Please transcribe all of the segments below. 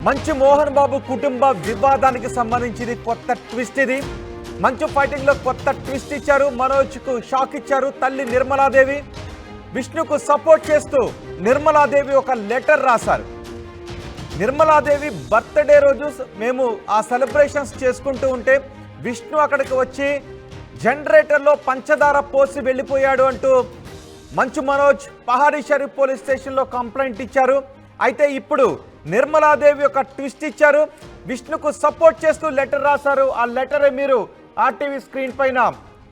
మంచు మోహన్ బాబు కుటుంబ వివాదానికి సంబంధించి కొత్త ట్విస్ట్ ఇది. మంచు ఫైటింగ్ లో కొత్త ట్విస్ట్ ఇచ్చారు. మనోజ్ కు షాక్ ఇచ్చారు. తల్లి నిర్మలాదేవి విష్ణుకు సపోర్ట్ చేస్తూ నిర్మలాదేవి ఒక లెటర్ రాశారు. నిర్మలాదేవి బర్త్డే రోజు మేము ఆ సెలబ్రేషన్స్ చేసుకుంటూ ఉంటే విష్ణు అక్కడికి వచ్చి జనరేటర్లో పంచదార పోసి వెళ్ళిపోయాడు అంటూ మంచు మనోజ్ పహాడీ షరీఫ్ పోలీస్ స్టేషన్లో కంప్లైంట్ ఇచ్చారు. అయితే ఇప్పుడు నిర్మలాదేవి ఒక ట్విస్ట్ ఇచ్చారు. విష్ణుకు సపోర్ట్ చేస్తూ లెటర్ రాశారు. ఆ లెటరే మీరు ఆర్టీవీ స్క్రీన్ పైన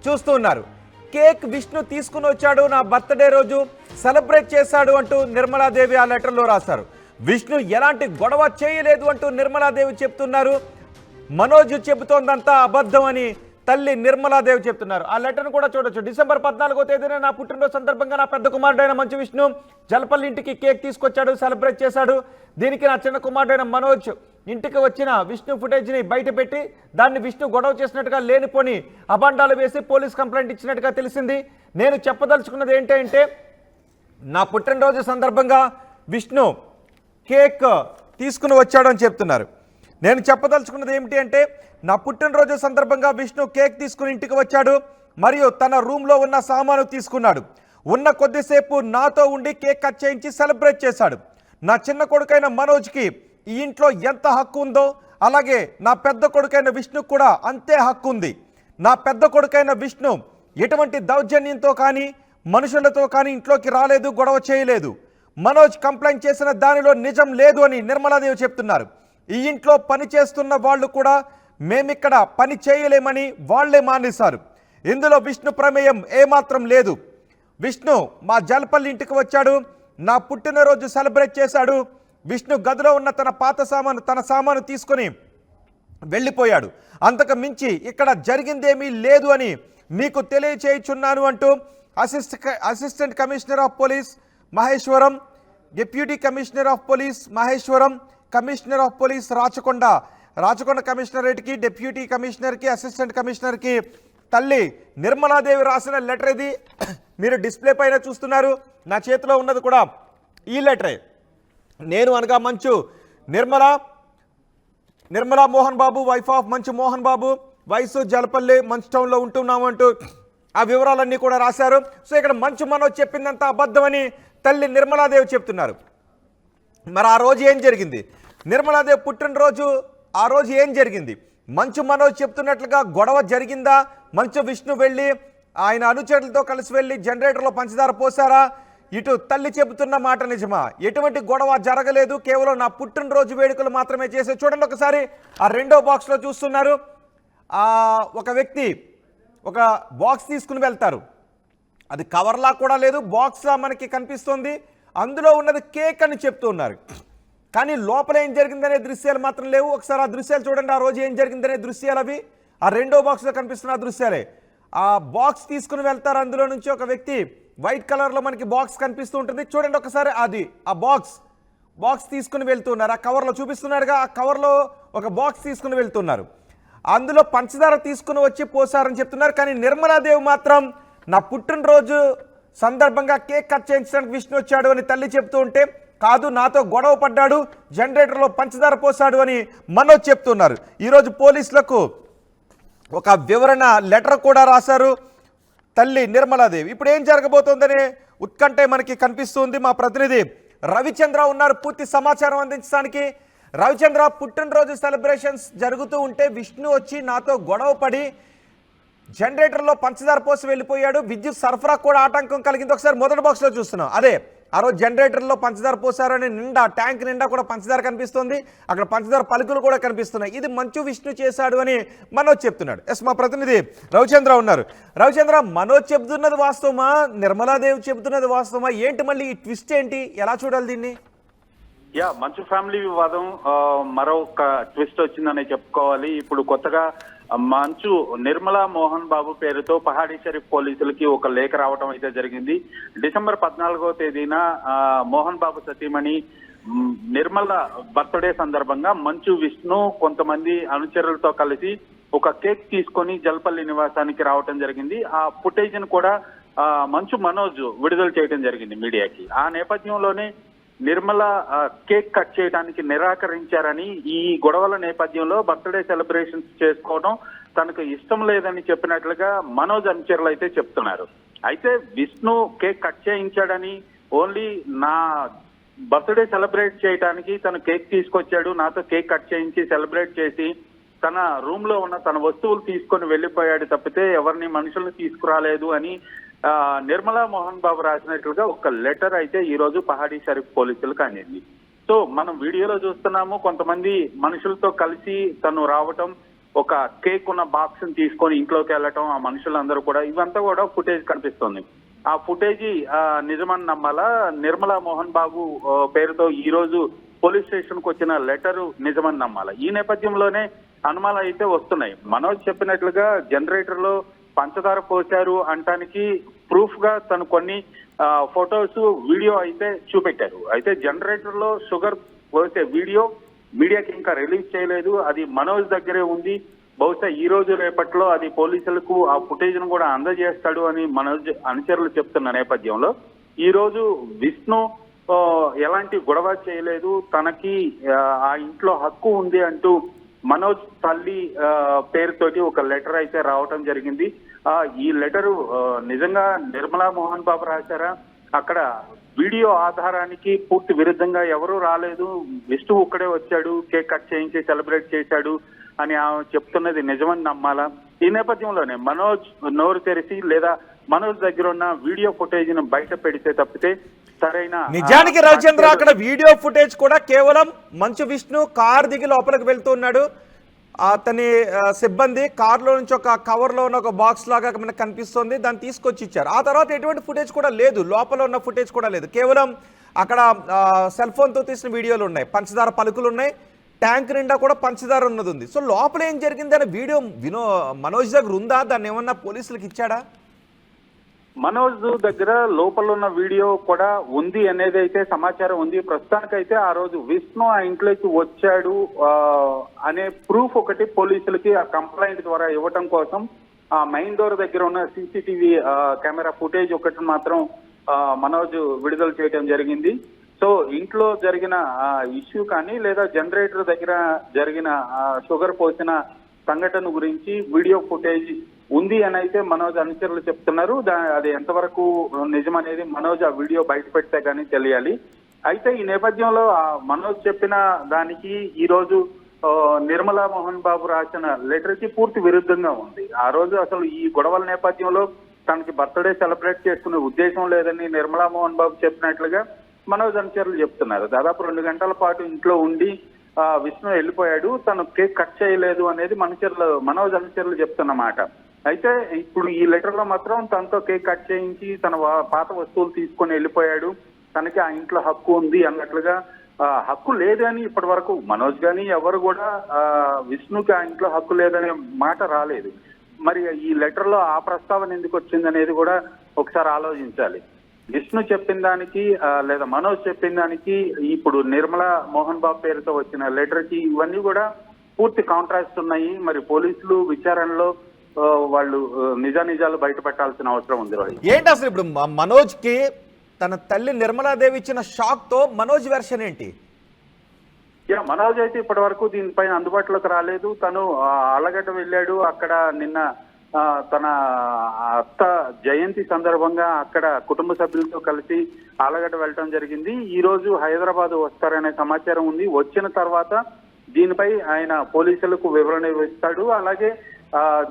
చూస్తూ ఉన్నారు. కేక్ విష్ణు తీసుకుని వచ్చాడు, నా బర్త్డే రోజు సెలబ్రేట్ చేశాడు అంటూ నిర్మలాదేవి ఆ లెటర్లో రాశారు. విష్ణు ఎలాంటి గొడవ చేయలేదు అంటూ నిర్మలాదేవి చెప్తున్నారు. మనోజ్ చెబుతోందంతా అబద్ధం అని తల్లి నిర్మలాదేవి చెప్తున్నారు. ఆ లెటర్ను కూడా చూడొచ్చు. డిసెంబర్ 14వ తేదీన నా పుట్టినరోజు సందర్భంగా నా పెద్ద కుమారుడైన మంచు విష్ణు జలపల్లి ఇంటికి కేక్ తీసుకొచ్చాడు, సెలబ్రేట్ చేశాడు. దీనికి నా చిన్న కుమారుడైన మనోజ్ ఇంటికి వచ్చిన విష్ణు ఫుటేజ్ని బయట పెట్టి దాన్ని విష్ణు గొడవ చేసినట్టుగా లేనిపోని అబండాలు వేసి పోలీస్ కంప్లైంట్ ఇచ్చినట్టుగా తెలిసింది. నేను చెప్పదలుచుకున్నది ఏంటంటే నా పుట్టినరోజు సందర్భంగా విష్ణు కేక్ తీసుకుని వచ్చాడు అని చెప్తున్నారు. నేను చెప్పదలుచుకున్నది ఏమిటి అంటే నా పుట్టినరోజు సందర్భంగా విష్ణు కేక్ తీసుకుని ఇంటికి వచ్చాడు మరియు తన రూమ్లో ఉన్న సామాను తీసుకున్నాడు. ఉన్న కొద్దిసేపు నాతో ఉండి కేక్ కట్ చేయించి సెలబ్రేట్ చేశాడు. నా చిన్న కొడుకైన మనోజ్కి ఈ ఇంట్లో ఎంత హక్కు ఉందో అలాగే నా పెద్ద కొడుకైన విష్ణుకు కూడా అంతే హక్కు ఉంది. నా పెద్ద కొడుకైన విష్ణు ఎటువంటి దౌర్జన్యంతో కానీ మనుషులతో కానీ ఇంట్లోకి రాలేదు, గొడవ చేయలేదు. మనోజ్ కంప్లైంట్ చేసిన దానిలో నిజం లేదు అని నిర్మలాదేవి చెప్తున్నారు. ఈ ఇంట్లో పని చేస్తున్న వాళ్ళు కూడా మేమిక్కడ పని చేయలేమని వాళ్లే మానేశారు. ఇందులో విష్ణు ప్రమేయం ఏమాత్రం లేదు. విష్ణు మా జలపల్లి ఇంటికి వచ్చాడు, నా పుట్టినరోజు సెలబ్రేట్ చేశాడు. విష్ణు గదిలో ఉన్న తన సామాను తీసుకొని వెళ్ళిపోయాడు. అంతకు మించి ఇక్కడ జరిగిందేమీ లేదు అని మీకు తెలియచేయుచున్నాను అంటూ assistant commissioner of police Maheshwaram, deputy commissioner of police Maheshwaram, commissioner of police Rachakonda కమిషనరేట్కి, డిప్యూటీ కమిషనర్కి, అసిస్టెంట్ కమిషనర్కి తల్లి నిర్మలాదేవి రాసిన లెటర్ ఇది. మీరు డిస్ప్లే పైన చూస్తున్నారు. నా చేతిలో ఉన్నది కూడా ఈ లెటరే. నేను అనగా మంచు నిర్మలా మోహన్ బాబు, వైఫ్ ఆఫ్ మంచు మోహన్ బాబు, వయసు జలపల్లి, మంచు టౌన్లో ఉంటున్నామంటూ ఆ వివరాలన్నీ కూడా రాశారు. సో ఇక్కడ మంచు మనోజ్ చెప్పిందంతా అబద్ధమని తల్లి నిర్మలాదేవి చెప్తున్నారు. మరి ఆ రోజు ఏం జరిగింది? నిర్మలాదేవి పుట్టినరోజు ఆ రోజు ఏం జరిగింది? మంచు మనోజ్ చెప్తున్నట్లుగా గొడవ జరిగిందా? మంచు విష్ణు వెళ్ళి ఆయన అనుచరులతో కలిసి వెళ్ళి జనరేటర్లో పంచదార పోసారా? ఇటు తల్లి చెబుతున్న మాట నిజమా? ఎటువంటి గొడవ జరగలేదు, కేవలం నా పుట్టినరోజు వేడుకలు మాత్రమే చేసే. చూడండి ఒకసారి ఆ రెండో బాక్స్లో చూస్తున్నారు. ఒక వ్యక్తి ఒక బాక్స్ తీసుకుని వెళ్తారు. అది కవర్లా కూడా లేదు, బాక్స్లా మనకి కనిపిస్తుంది. అందులో ఉన్నది కేక్ అని చెప్తూ ఉన్నారు. కానీ లోపల ఏం జరిగిందనే దృశ్యాలు మాత్రం లేవు. ఒకసారి ఆ దృశ్యాలు చూడండి. ఆ రోజు ఏం జరిగిందనే దృశ్యాలు అవి. ఆ రెండో బాక్స్లో కనిపిస్తున్న దృశ్యాలే. ఆ బాక్స్ తీసుకుని వెళ్తారు. అందులో నుంచి ఒక వ్యక్తి వైట్ కలర్లో మనకి బాక్స్ కనిపిస్తూ ఉంటుంది. చూడండి ఒకసారి. అది ఆ బాక్స్ తీసుకుని వెళ్తున్నారు. ఆ కవర్లో చూపిస్తున్నారుగా, ఆ కవర్లో ఒక బాక్స్ తీసుకుని వెళ్తున్నారు. అందులో పంచదార తీసుకుని వచ్చి పోసారని చెప్తున్నారు. కానీ నిర్మలాదేవి మాత్రం నా పుట్టినరోజు సందర్భంగా కేక్ కట్ చేయించడానికి విష్ణు వచ్చాడు అని తల్లి చెప్తూ ఉంటే, కాదు నాతో గొడవ పడ్డాడు, జనరేటర్లో పంచదార పోసాడు అని మనోజ్ చెప్తున్నారు. ఈరోజు పోలీసులకు ఒక వివరణ లెటర్ కూడా రాశారు తల్లి నిర్మలాదేవి. ఇప్పుడు ఏం జరగబోతోందనే ఉత్కంఠ మనకి కనిపిస్తుంది. మా ప్రతినిధి రవిచంద్ర ఉన్నారు పూర్తి సమాచారం అందించడానికి. రవిచంద్ర, పుట్టినరోజు సెలబ్రేషన్స్ జరుగుతూ ఉంటే విష్ణు వచ్చి నాతో గొడవ పడి జనరేటర్లో పంచదార పోసి వెళ్ళిపోయాడు. విద్యుత్ సరఫరా కూడా ఆటంకం కలిగింది. ఒకసారి మొదటి బాక్స్లో చూస్తున్నాం. అదే ఆ రోజు జనరేటర్లో పంచదార పోసారని ట్యాంక్ నిండా కూడా పంచదార కనిపిస్తుంది. అక్కడ పంచదార పలుకులు కూడా కనిపిస్తున్నాయి. ఇది మంచు విష్ణు చేశాడు అని మనోజ్ చెప్తున్నాడు. ఎస్, మా ప్రతినిధి రవిచంద్ర ఉన్నారు. రవిచంద్ర, మనోజ్ చెబుతున్నది వాస్తవమా, నిర్మలాదేవి చెబుతున్నది వాస్తవమా? ఏంటి మళ్ళీ ఈ ట్విస్ట్ ఏంటి? ఎలా చూడాలి దీన్ని? మంచు ఫ్యామిలీ వివాదం మరొక ట్విస్ట్ వచ్చిందని చెప్పుకోవాలి. ఇప్పుడు కొత్తగా మంచు నిర్మలా మోహన్ బాబు పేరుతో పహాడీ షరీఫ్ పోలీసులకి ఒక లేఖ రావడం అయితే జరిగింది. డిసెంబర్ 14వ తేదీన మోహన్ బాబు సతీమణి నిర్మల బర్త్డే సందర్భంగా మంచు విష్ణు కొంతమంది అనుచరులతో కలిసి ఒక కేక్ తీసుకొని జలపల్లి నివాసానికి రావటం జరిగింది. ఆ ఫుటేజ్ ను కూడా మంచు మనోజ్ విడుదల చేయడం జరిగింది మీడియాకి. ఆ నేపథ్యంలోనే నిర్మల కేక్ కట్ చేయడానికి నిరాకరించారని, ఈ గొడవల నేపథ్యంలో బర్త్డే సెలబ్రేషన్స్ చేసుకోవడం తనకు ఇష్టం లేదని చెప్పినట్లుగా మనోజ్ అనుచరులు అయితే చెప్తున్నారు. అయితే విష్ణు కేక్ కట్ చేయించాడని, ఓన్లీ నా బర్త్డే సెలబ్రేట్ చేయడానికి తను కేక్ తీసుకొచ్చాడు, నాతో కేక్ కట్ చేయించి సెలబ్రేట్ చేసి తన రూమ్ లో ఉన్న తన వస్తువులు తీసుకొని వెళ్లిపోయాడు తప్పితే ఎవరిని మనుషులను తీసుకురాలేదు అని నిర్మలా మోహన్ బాబు రాసినట్లుగా ఒక లెటర్ అయితే ఈ రోజు పహాడీ షరీఫ్ పోలీసులకు అందింది. సో మనం వీడియోలో చూస్తున్నాము, కొంతమంది మనుషులతో కలిసి తను రావటం, ఒక కేక్ ఉన్న బాక్స్ ని తీసుకొని ఇంట్లోకి వెళ్ళటం, ఆ మనుషులందరూ కూడా, ఇవంతా కూడా ఫుటేజ్ కనిపిస్తుంది. ఆ ఫుటేజీ నిజమని నమ్మాలా, నిర్మలా మోహన్ బాబు పేరుతో ఈ రోజు పోలీస్ స్టేషన్ కు వచ్చిన లెటరు నిజమని నమ్మాలా? ఈ నేపథ్యంలోనే అనుమానాలు అయితే వస్తున్నాయి. మనోజ్ చెప్పినట్లుగా జనరేటర్ లో పంచదార పోశారు అంటానికి ప్రూఫ్ గా తను కొన్ని ఫొటోస్, వీడియో అయితే చూపెట్టారు. అయితే జనరేటర్ లో షుగర్ పోసే వీడియో మీడియాకి ఇంకా రిలీజ్ చేయలేదు, అది మనోజ్ దగ్గరే ఉంది. బహుశా ఈ రోజు రేపట్లో అది పోలీసులకు ఆ ఫుటేజ్ ను కూడా అందజేస్తాడు అని మనోజ్ అనుచరులు చెప్తున్న నేపథ్యంలో ఈ రోజు విష్ణు ఎలాంటి గొడవ చేయలేదు, తనకి ఆ ఇంట్లో హక్కు ఉంది అంటూ మనోజ్ తల్లి పేరుతోటి ఒక లెటర్ అయితే రావటం జరిగింది. ఈ లెటరు నిజంగా నిర్మలా మోహన్ బాబు రాశారా? అక్కడ వీడియో ఆధారానికి పూర్తి విరుద్ధంగా ఎవరూ రాలేదు, విష్ణు ఒక్కడే వచ్చాడు, కేక్ కట్ చేయించి సెలబ్రేట్ చేశాడు అని ఆమె చెప్తున్నది నిజమని నమ్మాలా? ఈ నేపథ్యంలోనే మనోజ్ నోరు తెరిచి లేదా మనోజ్ దగ్గర ఉన్న వీడియో ఫుటేజ్ ను బయట పెడితే తప్పితే సరైన, నిజానికి రవిచంద్ర అక్కడ వీడియో ఫుటేజ్ కూడా కేవలం మంచు విష్ణు కార్ దిగి లోపలికి వెళ్తున్నాడు, అతని సిబ్బంది కారులో నుంచి ఒక కవర్ లో ఉన్న ఒక బాక్స్ లాగా మనకు కనిపిస్తుంది, దాన్ని తీసుకొచ్చి ఇచ్చారు. ఆ తర్వాత ఎటువంటి ఫుటేజ్ కూడా లేదు, లోపల ఉన్న ఫుటేజ్ కూడా లేదు, కేవలం అక్కడ సెల్ ఫోన్ తో తీసిన వీడియోలు ఉన్నాయి, పంచదార పలుకులు ఉన్నాయి, ట్యాంక్ నిండా కూడా పంచదార ఉన్నది ఉంది. సో లోపల ఏం జరిగింది అనే వీడియో మనోజ్ దగ్గర ఉందా? దాన్ని ఏమన్నా పోలీసులకు ఇచ్చాడా? మనోజ్ దగ్గర లోపల ఉన్న వీడియో కూడా ఉంది అనేది అయితే సమాచారం ఉంది. ప్రస్తుతానికైతే ఆ రోజు విష్ణు ఆ ఇంట్లోకి వచ్చాడు అనే ప్రూఫ్ ఒకటి పోలీసులకి ఆ కంప్లైంట్ ద్వారా ఇవ్వటం కోసం ఆ మెయిన్ డోర్ దగ్గర ఉన్న సీసీటీవీ కెమెరా ఫుటేజ్ ఒకటి మాత్రం మనోజ్ విడుదల చేయడం జరిగింది. సో ఇంట్లో జరిగిన ఇష్యూ కానీ లేదా జనరేటర్ దగ్గర జరిగిన షుగర్ పోసిన సంఘటన గురించి వీడియో ఫుటేజ్ ఉంది అని అయితే మనోజ్ అనుచరులు చెప్తున్నారు. అది ఎంతవరకు నిజమనేది మనోజ్ ఆ వీడియో బయట పెడితే కానీ తెలియాలి. అయితే ఈ నేపథ్యంలో మనోజ్ చెప్పిన దానికి ఈ రోజు నిర్మలా మోహన్ బాబు రాసిన లెటర్ కి పూర్తి విరుద్ధంగా ఉంది. ఆ రోజు అసలు ఈ గొడవల నేపథ్యంలో తనకి బర్త్డే సెలబ్రేట్ చేసుకునే ఉద్దేశం లేదని నిర్మలా మోహన్ బాబు చెప్పినట్లుగా మనోజ్ అనుచరులు చెప్తున్నారు. దాదాపు 2 గంటల పాటు ఇంట్లో ఉండి విష్ణు వెళ్ళిపోయాడు, తను కేక్ కట్ చేయలేదు అనేది మనోజ్ అనుచరులు చెప్తున్నమాట. అయితే ఇప్పుడు ఈ లెటర్ లో మాత్రం తనతో కేక్ కట్ చేయించి తన పాత వస్తువులు తీసుకొని వెళ్ళిపోయాడు, తనకి ఆ ఇంట్లో హక్కు ఉంది అన్నట్లుగా, హక్కు లేదని ఇప్పటి వరకు మనోజ్ గాని ఎవరు కూడా విష్ణుకి ఆ ఇంట్లో హక్కు లేదనే మాట రాలేదు. మరి ఈ లెటర్ లో ఆ ప్రస్తావన ఎందుకు వచ్చింది అనేది కూడా ఒకసారి ఆలోచించాలి. విష్ణు చెప్పిన దానికి లేదా మనోజ్ చెప్పిన దానికి ఇప్పుడు నిర్మలా మోహన్ బాబు పేరుతో వచ్చిన లెటర్ కి ఇవన్నీ కూడా పూర్తి కాంట్రాస్ట్ ఉన్నాయి. మరి పోలీసులు విచారణలో వాళ్ళు నిజాలు బయట పెట్టాల్సిన అవసరం ఉంది. ఏంటి అసలు ఇప్పుడు మనోజ్ కి తన తల్లి నిర్మలాదేవి ఇచ్చిన షాక్ తో మనోజ్ వెర్షన్ ఏంటి? మనోజ్ అయితే ఇప్పటి వరకు దీనిపైన అందుబాటులోకి రాలేదు. తను ఆలగడ్డ వెళ్ళాడు, అక్కడ నిన్న తన అత్త జయంతి సందర్భంగా అక్కడ కుటుంబ సభ్యులతో కలిసి ఆలగడ్డ వెళ్ళటం జరిగింది. ఈ రోజు హైదరాబాద్ వస్తారనే సమాచారం ఉంది. వచ్చిన తర్వాత దీనిపై ఆయన పోలీసులకు వివరణ ఇస్తాడు. అలాగే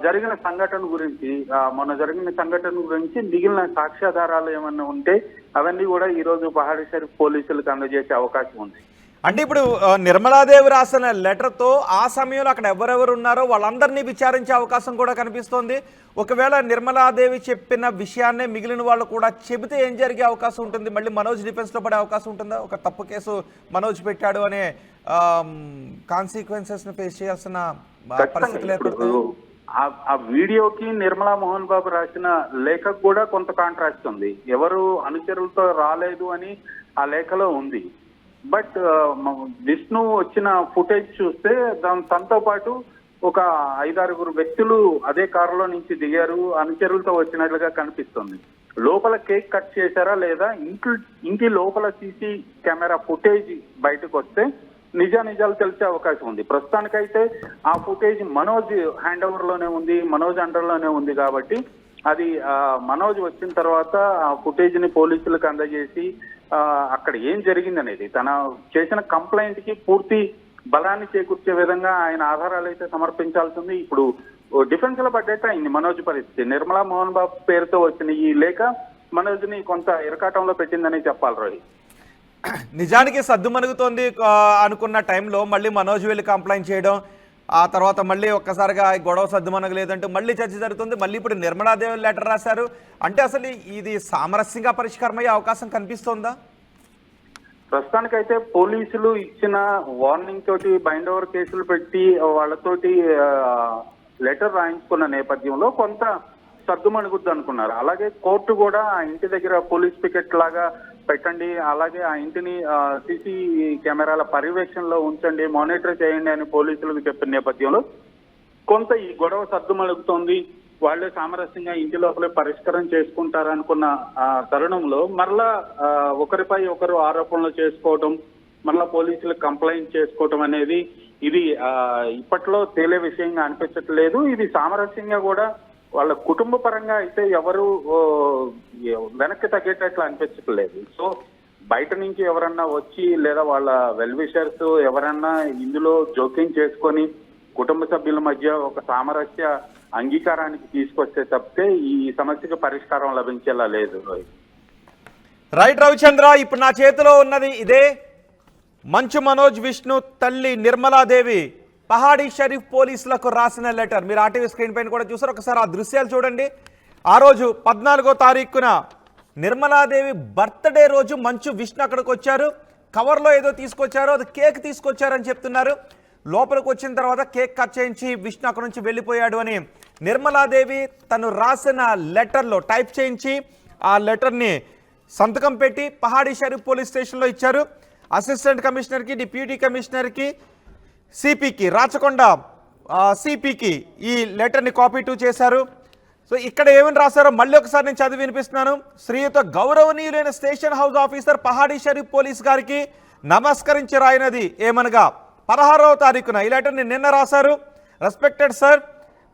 జరిగిన సంఘటన గురించి, మొన్న జరిగిన సంఘటన గురించి మిగిలిన సాక్ష్యాధారాలు ఏమన్నా ఉంటే అవన్నీ కూడా ఈ రోజు పహాడీ షరీఫ్ పోలీసులకు అందజేసే అవకాశం ఉంది. అంటే ఇప్పుడు నిర్మలాదేవి రాసిన లెటర్తో ఆ సమయంలో అక్కడ ఎవరెవరు ఉన్నారో వాళ్ళందరినీ విచారించే అవకాశం కూడా కనిపిస్తోంది. ఒకవేళ నిర్మలాదేవి చెప్పిన విషయాన్నే మిగిలిన వాళ్ళు కూడా చెబితే ఏం జరిగే అవకాశం ఉంటుంది? మళ్ళీ మనోజ్ డిఫెన్స్లో పడే అవకాశం ఉంటుందా? ఒక తప్పు కేసు మనోజ్ పెట్టాడు అనే కాన్సిక్వెన్సెస్ ని ఫేస్ చేయాల్సిన పరిస్థితులు ఏర్పడుతుంది. ఆ వీడియోకి నిర్మలా మోహన్ బాబు రాసిన లేఖకు కూడా కొంత కాంట్రాస్ట్ ఉంది. ఎవరు అనుచరులతో రాలేదు అని ఆ లేఖలో ఉంది. బట్ విష్ణు వచ్చిన ఫుటేజ్ చూస్తే తనతో పాటు ఒక 5-6 వ్యక్తులు అదే కారులో నుంచి దిగారు, అనుచరులతో వచ్చినట్లుగా కనిపిస్తుంది. లోపల కేక్ కట్ చేశారా లేదా, ఇంటి లోపల సీసీ కెమెరా ఫుటేజ్ బయటకు వస్తే నిజాలు తెలిసే అవకాశం ఉంది. ప్రస్తుతానికైతే ఆ ఫుటేజ్ మనోజ్ హ్యాండ్ ఓవర్ లోనే ఉంది, మనోజ్ అండర్ లోనే ఉంది. కాబట్టి అది మనోజ్ వచ్చిన తర్వాత ఆ ఫుటేజ్ ని పోలీసులకు అందజేసి అక్కడ ఏం జరిగింది అనేది, తన చేసిన కంప్లైంట్ కి పూర్తి బలాన్ని చేకూర్చే విధంగా ఆయన ఆధారాలు అయితే సమర్పించాల్సింది. ఇప్పుడు డిఫెన్స్ లో పడ్డట్టు అయింది మనోజ్ పరిస్థితి. నిర్మలా మోహన్ బాబు పేరుతో వచ్చిన ఈ లేఖ మనోజ్ ని కొంత ఇరకాటంలో పెట్టిందని చెప్పాలి రోహిత్. నిజానికి సద్దుమణుగుతోంది అనుకున్న టైంలో మళ్ళీ మనోజ్ వెళ్ళి కంప్లైంట్ చేయడం, ఆ తర్వాత మళ్ళీ ఒక్కసారిగా గొడవ సద్దుమణగలేదంటూ మళ్ళీ చర్చ జరుగుతుంది. మళ్ళీ ఇప్పుడు నిర్మలాదేవి లెటర్ రాశారు అంటే అసలు ఇది సామరస్యంగా పరిష్కారం అయ్యే అవకాశం కనిపిస్తోందా? ప్రస్తుతానికైతే పోలీసులు ఇచ్చిన వార్నింగ్ తోటి బైండ్ ఓవర్ కేసులు పెట్టి వాళ్ళతోటి లెటర్ రాయించుకున్న నేపథ్యంలో కొంత సర్దుమణుగుద్దు అనుకున్నారు. అలాగే కోర్టు కూడా ఆ ఇంటి దగ్గర పోలీస్ పికెట్ లాగా పెట్టండి, అలాగే ఆ ఇంటిని సీసీ కెమెరాల పర్యవేక్షణలో ఉంచండి, మానిటర్ చేయండి అని పోలీసులకు చెప్పిన నేపథ్యంలో కొంత ఈ గొడవ సర్దుమణుగుతోంది. వాళ్ళే సామరస్యంగా ఇంటి లోపలే పరిష్కారం చేసుకుంటారనుకున్న తరుణంలో మరలా ఒకరిపై ఒకరు ఆరోపణలు చేసుకోవడం, మరలా పోలీసులకు కంప్లైంట్ చేసుకోవడం అనేది ఇది ఇప్పట్లో తేలే విషయంగా అనిపించట్లేదు. ఇది సామరస్యంగా కూడా వాళ్ళ కుటుంబ పరంగా అయితే ఎవరు వెనక్కి తగ్గేటట్లు అనిపించట్లేదు. సో బయట నుంచి ఎవరన్నా వచ్చి లేదా వాళ్ళ వెల్ విషర్స్ ఎవరన్నా ఇందులో జోక్యం చేసుకొని కుటుంబ సభ్యుల మధ్య ఒక సామరస్య అంగీకారానికి తీసుకొస్తే తప్పితే ఈ సమస్యకు పరిష్కారం లభించేలా లేదు. రైట్ రవిచంద్ర, ఇప్పుడు నా చేతిలో ఉన్నది ఇదే మంచు మనోజ్ విష్ణు తల్లి నిర్మలాదేవి పహాడీ షరీఫ్ పోలీసులకు రాసిన లెటర్. మీరు ఆర్టీవీ స్క్రీన్ పైన కూడా చూసారు, ఒకసారి ఆ దృశ్యాలు చూడండి. ఆ రోజు 14వ తారీఖున నిర్మలాదేవి బర్త్డే రోజు మంచు విష్ణు అక్కడికి వచ్చారు. కవర్లో ఏదో తీసుకొచ్చారు, అది కేక్ తీసుకొచ్చారని చెప్తున్నారు. లోపలికి వచ్చిన తర్వాత కేక్ కట్ చేయించి విష్ణు అక్కడ నుంచి వెళ్ళిపోయాడు అని నిర్మలాదేవి తను రాసిన లెటర్లో టైప్ చేయించి ఆ లెటర్ని సంతకం పెట్టి పహాడీ షరీఫ్ పోలీస్ స్టేషన్లో ఇచ్చారు. అసిస్టెంట్ కమిషనర్కి, డిప్యూటీ కమిషనర్కి, సిపికి, రాచకొండ సిపికి ఈ లెటర్ని కాపీ 2 చేశారు. సో ఇక్కడ ఏమని రాశారో మళ్ళీ ఒకసారి నేను చదివి వినిపిస్తున్నాను. శ్రీయుత గౌరవనీయులైన station house officer Pahadi Sharif police గారికి నమస్కరించి రాయినది ఏమనగా 16వ తారీఖున ఈ లెటర్ని నిన్న రాశారు. రెస్పెక్టెడ్ సార్,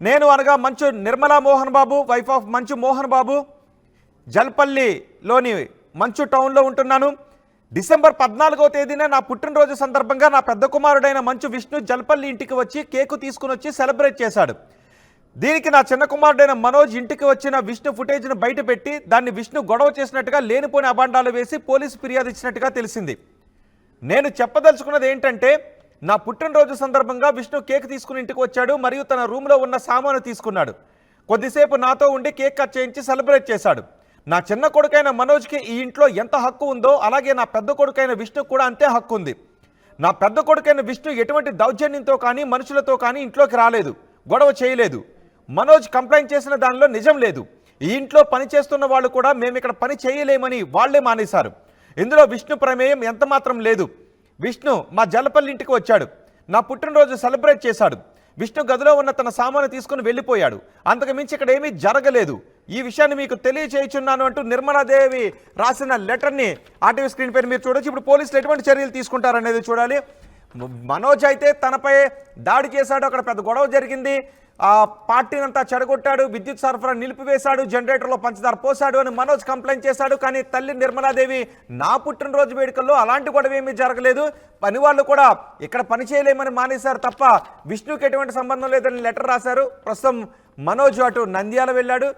నేను అనగా మంచు నిర్మలా మోహన్ బాబు, వైఫ్ ఆఫ్ మంచు మోహన్ బాబు, జల్పల్లిలోని మంచు టౌన్లో ఉంటున్నాను. డిసెంబర్ 14వ తేదీన నా పుట్టినరోజు సందర్భంగా నా పెద్ద కుమారుడైన మంచు విష్ణు జల్పల్లి ఇంటికి వచ్చి కేకు తీసుకుని వచ్చి సెలబ్రేట్ చేశాడు. దీనికి నా చిన్న కుమారుడైన మనోజ్ ఇంటికి వచ్చిన విష్ణు ఫుటేజ్ను బయట పెట్టి దాన్ని విష్ణు గొడవ చేసినట్టుగా లేనిపోని అబాండాలు వేసి పోలీసు ఫిర్యాదు ఇచ్చినట్టుగా తెలిసింది. నేను చెప్పదలుచుకున్నది ఏంటంటే, నా పుట్టినరోజు సందర్భంగా విష్ణు కేక్ తీసుకుని ఇంటికి వచ్చాడు మరియు తన రూమ్లో ఉన్న సామాను తీసుకున్నాడు. కొద్దిసేపు నాతో ఉండి కేక్ కట్ చేయించి సెలబ్రేట్ చేశాడు. నా చిన్న కొడుకైన మనోజ్కి ఈ ఇంట్లో ఎంత హక్కు ఉందో అలాగే నా పెద్ద కొడుకైన విష్ణు కూడా అంతే హక్కు ఉంది. నా పెద్ద కొడుకైన విష్ణు ఎటువంటి దౌర్జన్యంతో కానీ మనుషులతో కానీ ఇంట్లోకి రాలేదు, గొడవ చేయలేదు. మనోజ్ కంప్లైంట్ చేసిన దానిలో నిజం లేదు. ఈ ఇంట్లో పని చేస్తున్న వాళ్ళు కూడా మేము ఇక్కడ పని చేయలేమని వాళ్లే మానేశారు. ఇందులో విష్ణు ప్రమేయం ఎంత మాత్రం లేదు. విష్ణు మా జలపల్లి ఇంటికి వచ్చాడు, నా పుట్టినరోజు సెలబ్రేట్ చేశాడు. విష్ణు గదిలో ఉన్న తన సామాను తీసుకుని వెళ్ళిపోయాడు. అంతకు మించి ఇక్కడ ఏమీ జరగలేదు. ఈ విషయాన్ని మీకు తెలియచేయుచున్నాను అంటూ నిర్మలాదేవి రాసిన లెటర్ని ఆర్టీవీ స్క్రీన్ పైన మీరు చూడొచ్చు. ఇప్పుడు పోలీసులు ఎటువంటి చర్యలు తీసుకుంటారనేది చూడాలి. మనోజ్ అయితే తనపై దాడి చేశాడు, అక్కడ పెద్ద గొడవ జరిగింది, ఆ పార్టీని అంతా చెడగొట్టాడు, విద్యుత్ సరఫరా నిలిపివేశాడు, జనరేటర్లో పంచదార పోశాడు అని మనోజ్ కంప్లైంట్ చేశాడు. కానీ తల్లి నిర్మలాదేవి నా పుట్టినరోజు వేడుకల్లో అలాంటి గొడవ ఏమీ జరగలేదు, పని వాళ్ళు కూడా ఇక్కడ పని చేయలేమని మానేశారు తప్ప విష్ణుకి ఎటువంటి సంబంధం లేదని లెటర్ రాశారు. ప్రస్తుతం మనోజ్ అటు నంద్యాల వెళ్ళాడు.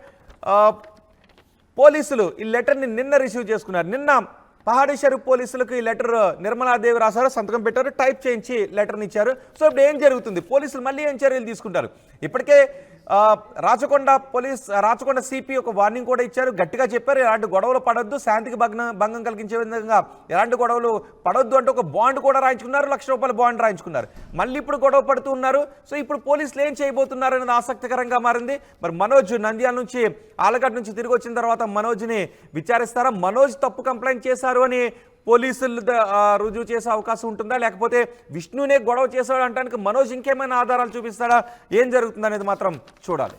పోలీసులు ఈ లెటర్ని నిన్న రిసీవ్ చేసుకున్నారు. నిన్న పహాడీ షరీఫ్ పోలీసులకు ఈ లెటర్ నిర్మలాదేవి రాశారు, సంతకం పెట్టారు, టైప్ చేయించి లెటర్ని ఇచ్చారు. సో ఇప్పుడు ఏం జరుగుతుంది, పోలీసులు మళ్ళీ ఏం చర్యలు తీసుకుంటారు? ఇప్పటికే రాచకొండ సిపి ఒక వార్నింగ్ కూడా ఇచ్చారు, గట్టిగా చెప్పారు ఎలాంటి గొడవలు పడొద్దు, శాంతికి భంగం కలిగించే విధంగా ఎలాంటి గొడవలు పడొద్దు అంటూ ఒక బాండ్ కూడా రాయించుకున్నారు, ₹1,00,000 బాండ్ రాయించుకున్నారు. మళ్ళీ ఇప్పుడు గొడవ పడుతూ ఉన్నారు. సో ఇప్పుడు పోలీసులు ఏం చేయబోతున్నారు అనేది ఆసక్తికరంగా మారింది. మరి మనోజ్ నంద్యాల నుంచి ఆలగడ్డ నుంచి తిరిగి వచ్చిన తర్వాత మనోజ్ని విచారిస్తారా? మనోజ్ తప్పు కంప్లైంట్ చేశారు అని పోలీసులు రుజువు చేసే అవకాశం ఉంటుందా, లేకపోతే విష్ణునే గొడవ చేశాడు అనడానికి మనోజ్ ఇంకేమైనా ఆధారాలు చూపిస్తాడా, ఏం జరుగుతుంది అనేది మాత్రం చూడాలి.